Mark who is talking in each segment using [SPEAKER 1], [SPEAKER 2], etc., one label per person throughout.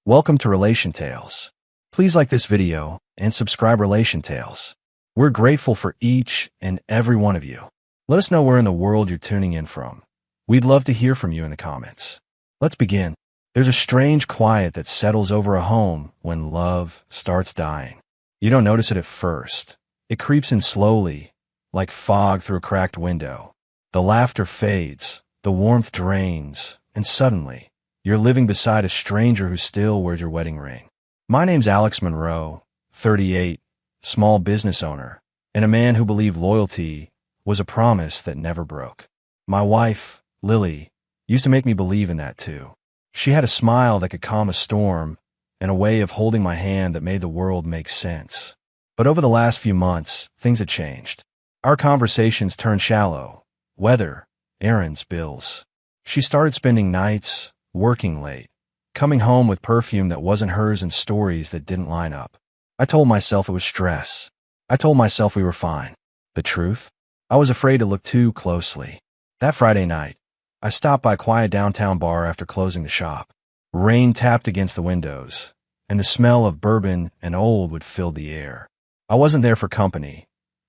[SPEAKER 1] Welcome to Relation Tales. Please like this video and subscribe Relation Tales. We're grateful for each and every one of you. Let us know where in the world you're tuning in from. We'd love to hear from you in the comments. Let's begin. There's a strange quiet that settles over a home when love starts dying. You don't notice it at first. It creeps in slowly, like fog through a cracked window. The laughter fades, the warmth drains, and suddenly, you're living beside a stranger who still wears your wedding ring. My name's Alex Monroe, 38, small business owner, and a man who believed loyalty was a promise that never broke. My wife, Lily, used to make me believe in that too. She had a smile that could calm a storm and a way of holding my hand that made the world make sense. But over the last few months, things had changed. Our conversations turned shallow. Weather, errands, bills. She started spending nights working late, coming home with perfume that wasn't hers and stories that didn't line up. I told myself it was stress. I told myself we were fine. The truth? I was afraid to look too closely. That Friday night, I stopped by a quiet downtown bar after closing the shop. Rain tapped against the windows, and the smell of bourbon and old wood filled the air. I wasn't there for company.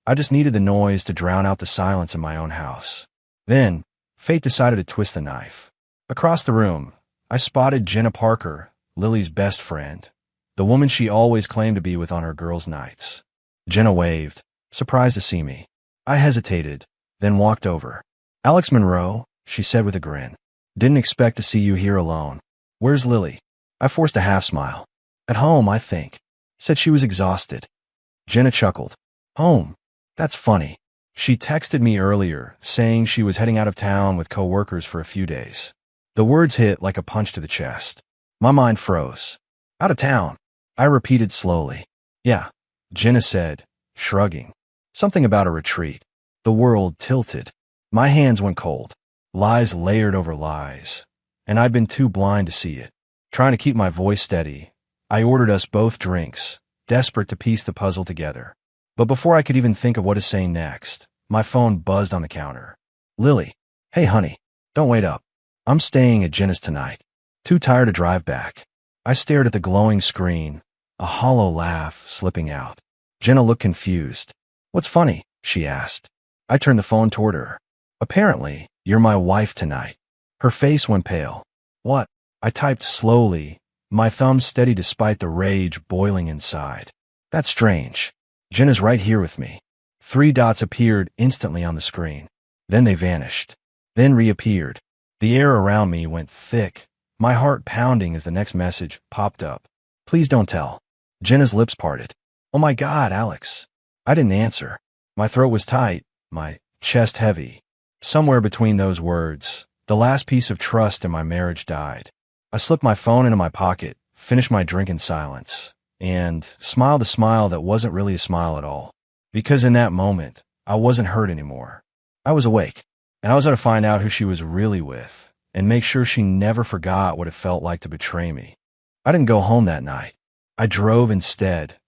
[SPEAKER 1] I just needed the noise to drown out the silence in my own house. Then, fate decided to twist the knife. Across the room, I spotted Jenna Parker, Lily's best friend, the woman she always claimed to be with on her girls' nights. Jenna waved, surprised to see me. I hesitated, then walked over. "Alex Monroe," she said with a grin. "Didn't expect to see you here alone. Where's Lily?" I forced a half-smile. "At home, I think." Said she was exhausted. Jenna chuckled. "Home? That's funny. She texted me earlier, saying she was heading out of town with co-workers for a few days." The words hit like a punch to the chest. My mind froze. "Out of town," I repeated slowly. "Yeah," Jenna said, shrugging. Something about a retreat. The world tilted. My hands went cold. Lies layered over lies. And I'd been too blind to see it. Trying to keep my voice steady, I ordered us both drinks, desperate to piece the puzzle together. But before I could even think of what to say next, my phone buzzed on the counter. "Lily. Hey, honey. Don't wait up. I'm staying at Jenna's tonight. Too tired to drive back." I stared at the glowing screen, a hollow laugh slipping out. Jenna looked confused. "What's funny?" she asked. I turned the phone toward her. "Apparently, you're my wife tonight." Her face went pale. "What?" I typed slowly, my thumbs steady despite the rage boiling inside. "That's strange. Jenna's right here with me." 3 dots appeared instantly on the screen. Then they vanished. Then reappeared. The air around me went thick, my heart pounding as the next message popped up. "Please don't tell." Jenna's lips parted. "Oh my God, Alex." I didn't answer. My throat was tight, my chest heavy. Somewhere between those words, the last piece of trust in my marriage died. I slipped my phone into my pocket, finished my drink in silence, and smiled a smile that wasn't really a smile at all. Because in that moment, I wasn't hurt anymore. I was awake. And I was going to find out who she was really with and make sure she never forgot what it felt like to betray me. I didn't go home that night. I drove instead.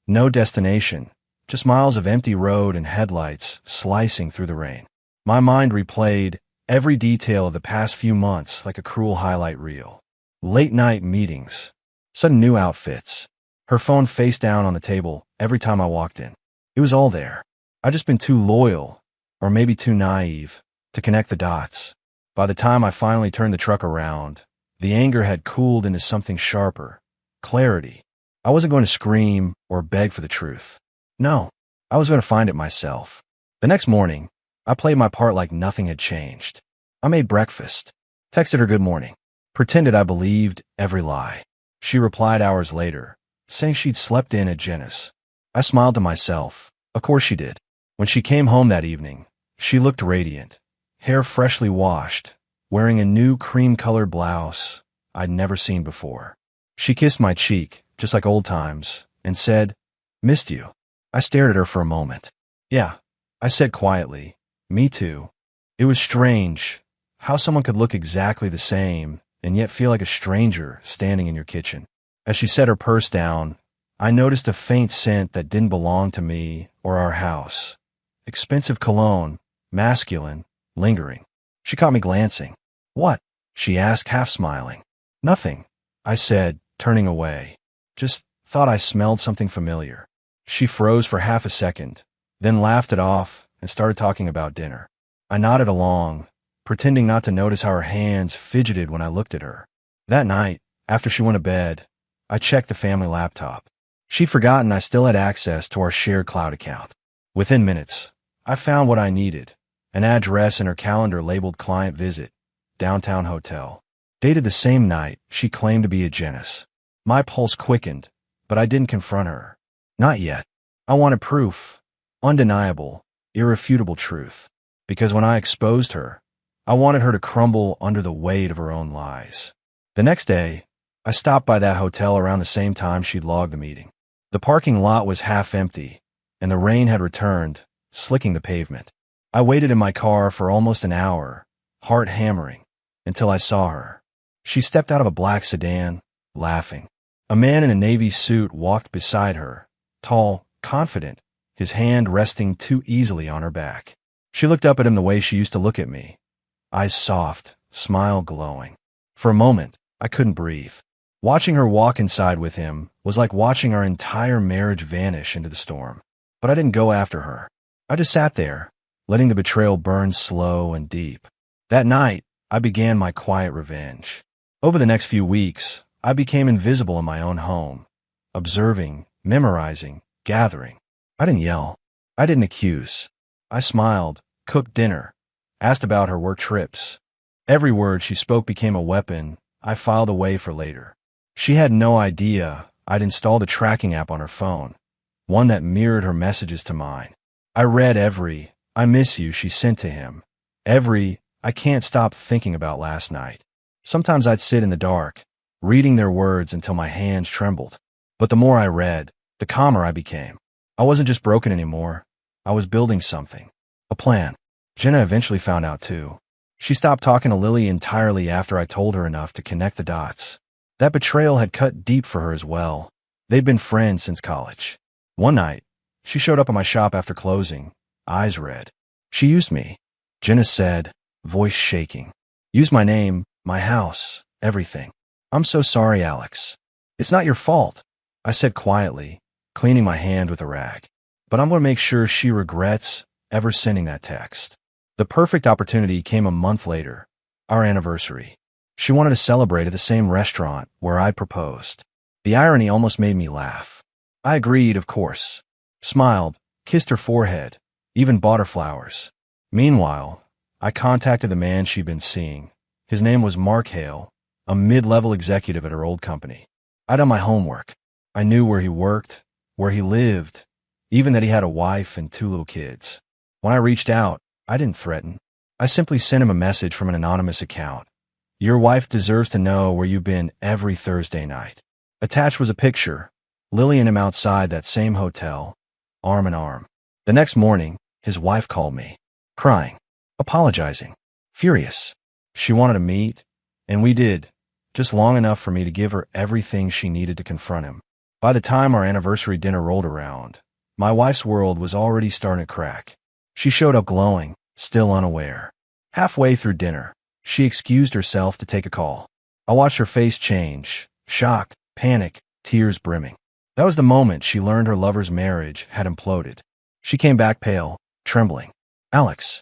[SPEAKER 1] No destination, just miles of empty road and headlights slicing through the rain. My mind replayed every detail of the past few months like a cruel highlight reel. Late-night meetings, sudden new outfits, her phone face down on the table every time I walked in. It was all there. I'd just been too loyal, or maybe too naive, to connect the dots. By the time I finally turned the truck around, the anger had cooled into something sharper. Clarity. I wasn't going to scream or beg for the truth. No, I was going to find it myself. The next morning, I played my part like nothing had changed. I made breakfast, texted her good morning, pretended I believed every lie. She replied hours later, saying she'd slept in at Jenna's. I smiled to myself. Of course she did. When she came home that evening, she looked radiant. Hair freshly washed, wearing a new cream-colored blouse I'd never seen before. She kissed my cheek, just like old times, and said, "Missed you." I stared at her for a moment. "Yeah," I said quietly. "Me too." It was strange how someone could look exactly the same and yet feel like a stranger standing in your kitchen. As she set her purse down, I noticed a faint scent that didn't belong to me or our house. Expensive cologne, masculine, lingering. She caught me glancing. "What?" she asked, half smiling. "Nothing," I said, turning away. Just thought I smelled something familiar. She froze for half a second, then laughed it off and started talking about dinner. I nodded along, pretending not to notice how her hands fidgeted when I looked at her. That night, after she went to bed, I checked the family laptop. She'd forgotten I still had access to our shared cloud account. Within minutes, I found what I needed, an address in her calendar labeled client visit, downtown hotel. Dated the same night she claimed to be a Jenna's. My pulse quickened, but I didn't confront her. Not yet. I wanted proof, undeniable, irrefutable truth. Because when I exposed her, I wanted her to crumble under the weight of her own lies. The next day, I stopped by that hotel around the same time she'd logged the meeting. The parking lot was half empty, and the rain had returned, slicking the pavement. I waited in my car for almost an hour, heart hammering, until I saw her. She stepped out of a black sedan, laughing. A man in a navy suit walked beside her, tall, confident, his hand resting too easily on her back. She looked up at him the way she used to look at me, eyes soft, smile glowing. For a moment, I couldn't breathe. Watching her walk inside with him was like watching our entire marriage vanish into the storm. But I didn't go after her. I just sat there, letting the betrayal burn slow and deep. That night, I began my quiet revenge. Over the next few weeks, I became invisible in my own home, observing, memorizing, gathering. I didn't yell. I didn't accuse. I smiled, cooked dinner, asked about her work trips. Every word she spoke became a weapon I filed away for later. She had no idea I'd installed a tracking app on her phone, one that mirrored her messages to mine. I read every "I miss you" she sent to him, every "I can't stop thinking about last night." Sometimes I'd sit in the dark, reading their words until my hands trembled. But the more I read, the calmer I became. I wasn't just broken anymore. I was building something. A plan. Jenna eventually found out too. She stopped talking to Lily entirely after I told her enough to connect the dots. That betrayal had cut deep for her as well. They'd been friends since college. One night, she showed up at my shop after closing, eyes red. She used me, Jenna said, voice shaking. Used my name, my house, everything. I'm so sorry, Alex. It's not your fault, I said quietly, cleaning my hand with a rag. But I'm going to make sure she regrets ever sending that text. The perfect opportunity came a month later, our anniversary. She wanted to celebrate at the same restaurant where I proposed. The irony almost made me laugh. I agreed, of course. Smiled, kissed her forehead, even bought her flowers. Meanwhile, I contacted the man she'd been seeing. His name was Mark Hale, a mid-level executive at her old company. I'd done my homework. I knew where he worked, where he lived, even that he had a wife and 2 little kids. When I reached out, I didn't threaten. I simply sent him a message from an anonymous account. Your wife deserves to know where you've been every Thursday night. Attached was a picture, Lily and him outside that same hotel, arm in arm. The next morning, his wife called me, crying, apologizing, furious. She wanted to meet, and we did, just long enough for me to give her everything she needed to confront him. By the time our anniversary dinner rolled around, my wife's world was already starting to crack. She showed up glowing, still unaware. Halfway through dinner, she excused herself to take a call. I watched her face change, shock, panic, tears brimming. That was the moment she learned her lover's marriage had imploded. She came back pale, trembling. Alex,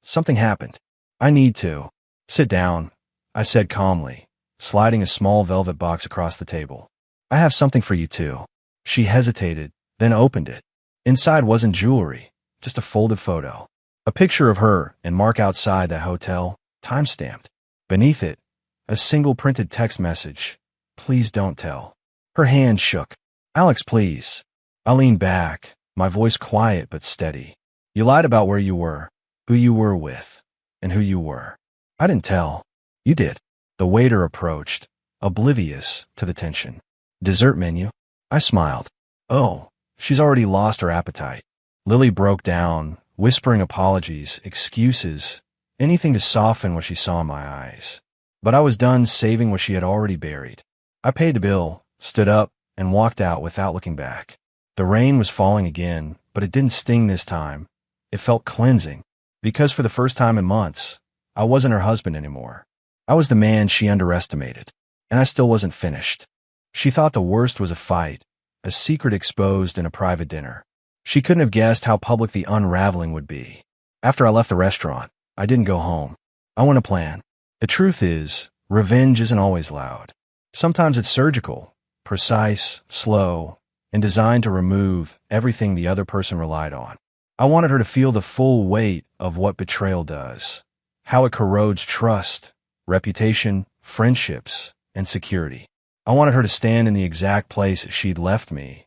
[SPEAKER 1] something happened. I need to. Sit down, I said calmly, sliding a small velvet box across the table. I have something for you too. She hesitated, then opened it. Inside wasn't jewelry, just a folded photo. A picture of her and Mark outside that hotel, time-stamped. Beneath it, a single printed text message. Please don't tell. Her hand shook. Alex, please. I leaned back, my voice quiet but steady. You lied about where you were, who you were with, and who you were. I didn't tell. You did. The waiter approached, oblivious to the tension. Dessert menu? I smiled. Oh, she's already lost her appetite. Lily broke down, whispering apologies, excuses, anything to soften what she saw in my eyes. But I was done saving what she had already buried. I paid the bill, stood up, and walked out without looking back. The rain was falling again, but it didn't sting this time. It felt cleansing, because for the first time in months, I wasn't her husband anymore. I was the man she underestimated. and I still wasn't finished. She thought the worst was a fight, a secret exposed in a private dinner. She couldn't have guessed how public the unraveling would be. After I left the restaurant, I didn't go home. I went a plan. The truth is, revenge isn't always loud. Sometimes it's surgical, precise, slow, and designed to remove everything the other person relied on. I wanted her to feel the full weight of what betrayal does, how it corrodes trust, reputation, friendships, and security. I wanted her to stand in the exact place she'd left me,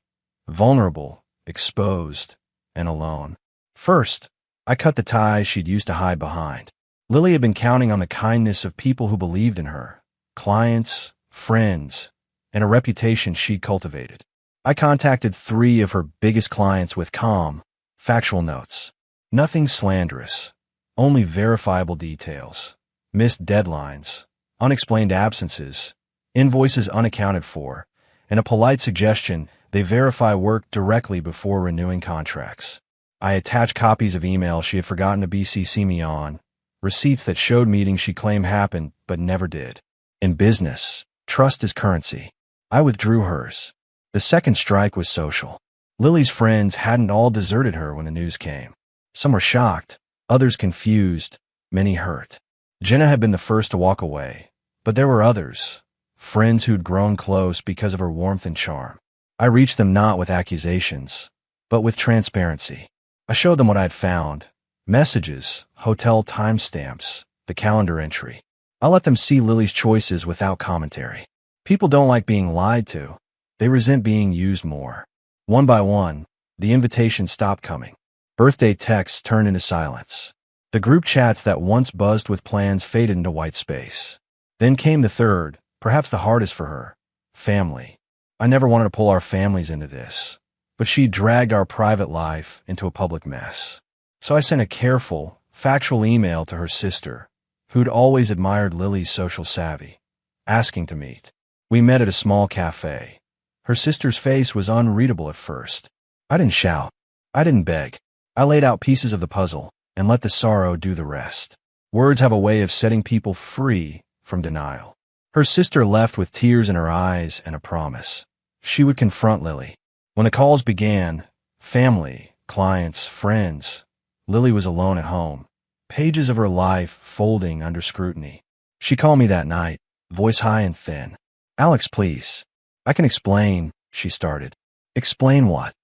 [SPEAKER 1] vulnerable, exposed, and alone. First, I cut the ties she'd used to hide behind. Lily had been counting on the kindness of people who believed in her, clients, friends, and a reputation she'd cultivated. I contacted 3 of her biggest clients with calm, factual notes. Nothing slanderous, only verifiable details. Missed deadlines, unexplained absences, invoices unaccounted for, and a polite suggestion they verify work directly before renewing contracts. I attached copies of emails she had forgotten to BCC me on, receipts that showed meetings she claimed happened but never did. In business, trust is currency. I withdrew hers. The second strike was social. Lily's friends hadn't all deserted her when the news came. Some were shocked, others confused, many hurt. Jenna had been the first to walk away, but there were others, friends who'd grown close because of her warmth and charm. I reached them not with accusations, but with transparency. I showed them what I'd found: messages, hotel timestamps, the calendar entry. I let them see Lily's choices without commentary. People don't like being lied to. They resent being used more. One by one, the invitations stopped coming. Birthday texts turned into silence. The group chats that once buzzed with plans faded into white space. Then came the third, perhaps the hardest for her: family. I never wanted to pull our families into this, but she dragged our private life into a public mess. So I sent a careful, factual email to her sister, who'd always admired Lily's social savvy, asking to meet. We met at a small cafe. Her sister's face was unreadable at first. I didn't shout. I didn't beg. I laid out pieces of the puzzle and let the sorrow do the rest. Words have a way of setting people free from denial. Her sister left with tears in her eyes and a promise. She would confront Lily. When the calls began, family, clients, friends, Lily was alone at home, pages of her life folding under scrutiny. She called me that night, voice high and thin. "Alex, please. I can explain," she started. "Explain what?"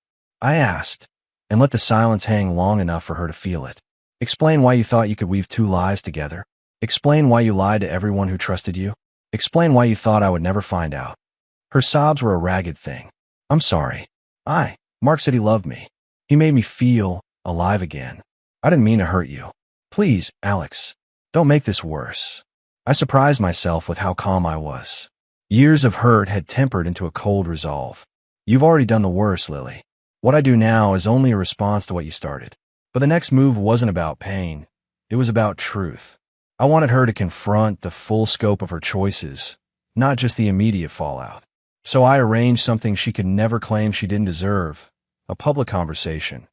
[SPEAKER 1] I asked, and let the silence hang long enough for her to feel it. "Explain why you thought you could weave 2 lives together. Explain why you lied to everyone who trusted you. Explain why you thought I would never find out." Her sobs were a ragged thing. "I'm sorry. Mark said he loved me. He made me feel alive again. I didn't mean to hurt you. Please, Alex, don't make this worse." I surprised myself with how calm I was. Years of hurt had tempered into a cold resolve. "You've already done the worst, Lily. What I do now is only a response to what you started." But the next move wasn't about pain. It was about truth. I wanted her to confront the full scope of her choices, not just the immediate fallout. So I arranged something she could never claim she didn't deserve: a public conversation,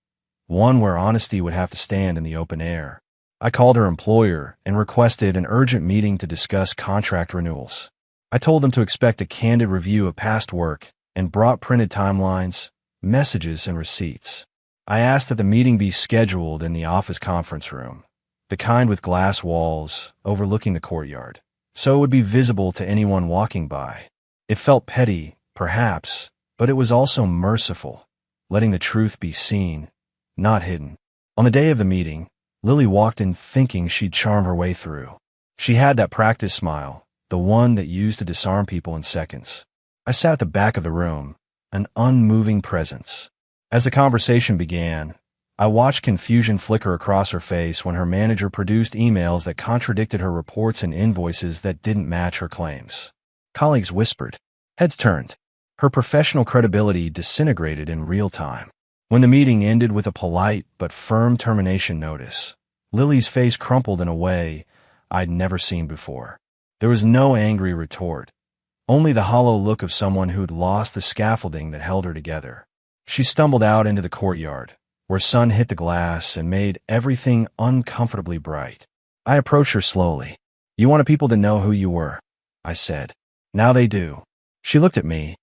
[SPEAKER 1] one where honesty would have to stand in the open air. I called her employer and requested an urgent meeting to discuss contract renewals. I told them to expect a candid review of past work and brought printed timelines, messages, and receipts. I asked that the meeting be scheduled in the office conference room, the kind with glass walls overlooking the courtyard, so it would be visible to anyone walking by. It felt petty, perhaps, but it was also merciful, letting the truth be seen, not hidden. On the day of the meeting, Lily walked in thinking she'd charm her way through. She had that practice smile, the one that used to disarm people in seconds. I sat at the back of the room, an unmoving presence. As the conversation began, I watched confusion flicker across her face when her manager produced emails that contradicted her reports and invoices that didn't match her claims. Colleagues whispered. Heads turned. Her professional credibility disintegrated in real time. When the meeting ended with a polite but firm termination notice, Lily's face crumpled in a way I'd never seen before. There was no angry retort, only the hollow look of someone who'd lost the scaffolding that held her together. She stumbled out into the courtyard, where sun hit the glass and made everything uncomfortably bright. I approached her slowly. "You wanted people to know who you were," I said. Now they do. She looked at me,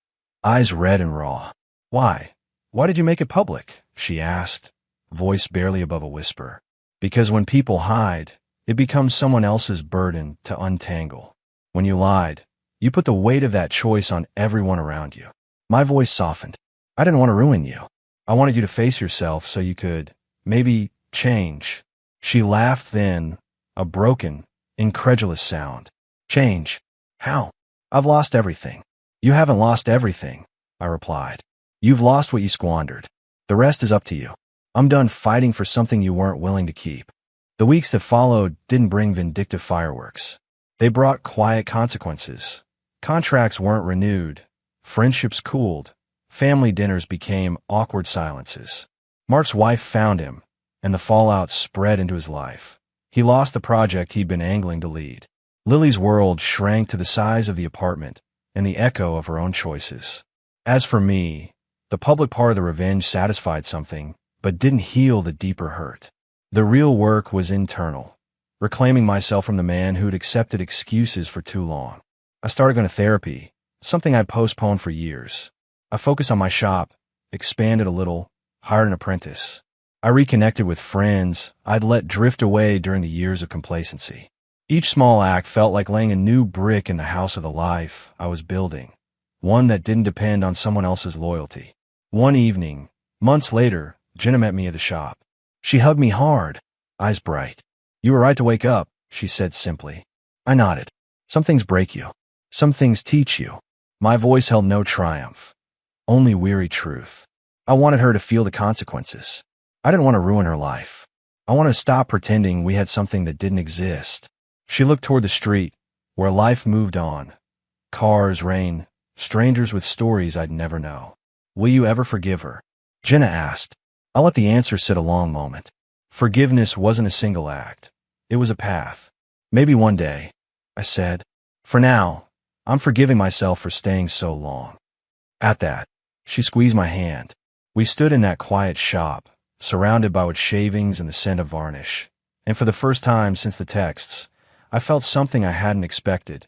[SPEAKER 1] eyes red and raw. Why? Why did you make it public? She asked, voice barely above a whisper. Because when people hide, it becomes someone else's burden to untangle. When you lied, you put the weight of that choice on everyone around you. My voice softened. I didn't want to ruin you. I wanted you to face yourself so you could, maybe, change. She laughed then, a broken, incredulous sound. Change? How? I've lost everything. You haven't lost everything, I replied. You've lost what you squandered. The rest is up to you. I'm done fighting for something you weren't willing to keep. The weeks that followed didn't bring vindictive fireworks. They brought quiet consequences. Contracts weren't renewed. Friendships cooled. Family dinners became awkward silences. Mark's wife found him, and the fallout spread into his life. He lost the project he'd been angling to lead. Lily's world shrank to the size of the apartment and the echo of her own choices. As for me, the public part of the revenge satisfied something, but didn't heal the deeper hurt. The real work was internal, reclaiming myself from the man who'd accepted excuses for too long. I started going to therapy, something I'd postponed for years. I focused on my shop, expanded a little, hired an apprentice. I reconnected with friends I'd let drift away during the years of complacency. Each small act felt like laying a new brick in the house of the life I was building, one that didn't depend on someone else's loyalty. One evening, months later, Jenna met me at the shop. She hugged me hard, eyes bright. You were right to wake up, she said simply. I nodded. Some things break you. Some things teach you. My voice held no triumph, only weary truth. I wanted her to feel the consequences. I didn't want to ruin her life. I wanted to stop pretending we had something that didn't exist. She looked toward the street, where life moved on. Cars, rain, strangers with stories I'd never know. Will you ever forgive her? Jenna asked. I let the answer sit a long moment. Forgiveness wasn't a single act. It was a path. Maybe one day, I said. For now, I'm forgiving myself for staying so long. At that, she squeezed my hand. We stood in that quiet shop, surrounded by wood shavings and the scent of varnish. And for the first time since the texts, I felt something I hadn't expected.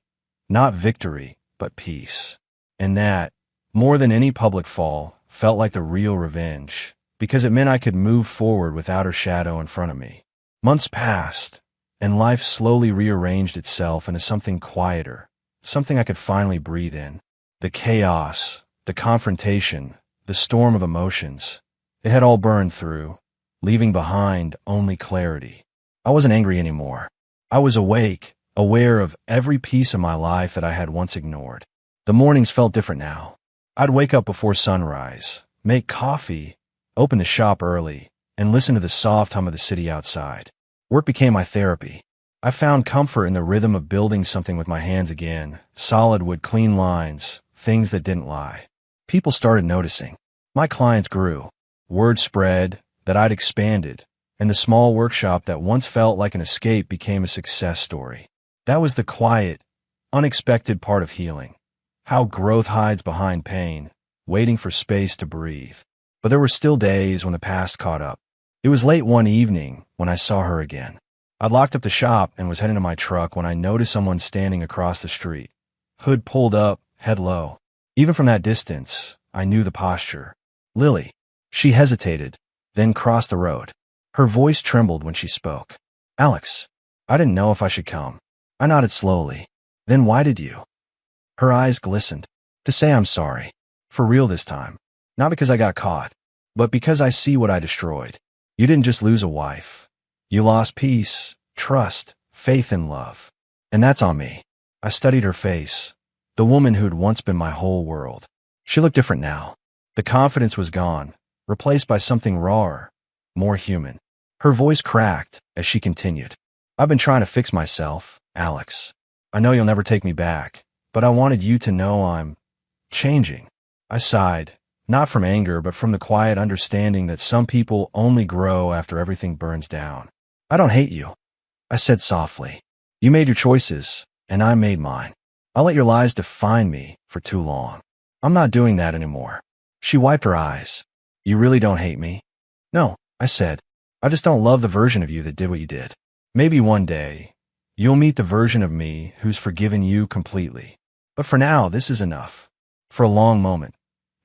[SPEAKER 1] Not victory, but peace. And that, more than any public fall, felt like the real revenge, because it meant I could move forward without her shadow in front of me. Months passed, and life slowly rearranged itself into something quieter, something I could finally breathe in. The chaos, the confrontation, the storm of emotions, it had all burned through, leaving behind only clarity. I wasn't angry anymore. I was awake, aware of every piece of my life that I had once ignored. The mornings felt different now. I'd wake up before sunrise, make coffee, open the shop early, and listen to the soft hum of the city outside. Work became my therapy. I found comfort in the rhythm of building something with my hands again, solid wood, clean lines, things that didn't lie. People started noticing. My clients grew. Word spread that I'd expanded, and the small workshop that once felt like an escape became a success story. That was the quiet, unexpected part of healing. How growth hides behind pain, waiting for space to breathe. But there were still days when the past caught up. It was late one evening when I saw her again. I'd locked up the shop and was heading to my truck when I noticed someone standing across the street. Hood pulled up, head low. Even from that distance, I knew the posture. Lily. She hesitated, then crossed the road. Her voice trembled when she spoke. Alex. I didn't know if I should come. I nodded slowly. Then why did you? Her eyes glistened. To say I'm sorry. For real this time. Not because I got caught, but because I see what I destroyed. You didn't just lose a wife. You lost peace, trust, faith, and love. And that's on me. I studied her face, the woman who'd once been my whole world. She looked different now. The confidence was gone, replaced by something rawer, more human. Her voice cracked as she continued. I've been trying to fix myself, Alex. I know you'll never take me back, but I wanted you to know I'm changing. I sighed, not from anger, but from the quiet understanding that some people only grow after everything burns down. I don't hate you, I said softly. You made your choices, and I made mine. I let your lies define me for too long. I'm not doing that anymore. She wiped her eyes. You really don't hate me? No, I said. I just don't love the version of you that did what you did. Maybe one day, you'll meet the version of me who's forgiven you completely. But for now, this is enough. For a long moment,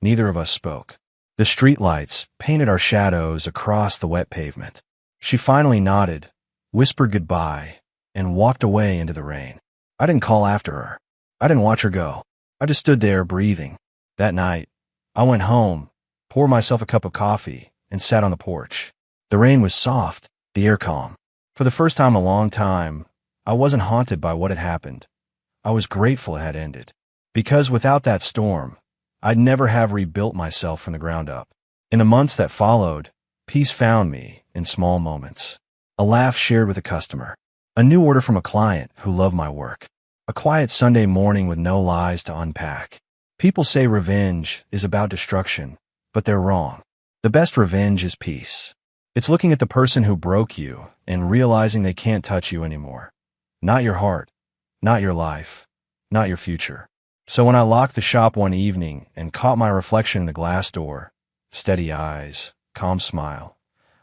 [SPEAKER 1] neither of us spoke. The streetlights painted our shadows across the wet pavement. She finally nodded, whispered goodbye, and walked away into the rain. I didn't call after her. I didn't watch her go. I just stood there breathing. That night, I went home, poured myself a cup of coffee, and sat on the porch. The rain was soft, the air calm. For the first time in a long time, I wasn't haunted by what had happened. I was grateful it had ended. Because without that storm, I'd never have rebuilt myself from the ground up. In the months that followed, peace found me in small moments. A laugh shared with a customer. A new order from a client who loved my work. A quiet Sunday morning with no lies to unpack. People say revenge is about destruction, but they're wrong. The best revenge is peace. It's looking at the person who broke you and realizing they can't touch you anymore. Not your heart, not your life, not your future. So when I locked the shop one evening and caught my reflection in the glass door, steady eyes, calm smile,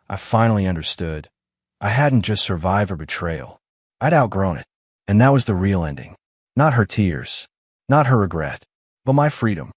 [SPEAKER 1] I finally understood. I hadn't just survived her betrayal. I'd outgrown it. And that was the real ending. Not her tears, not her regret, but my freedom.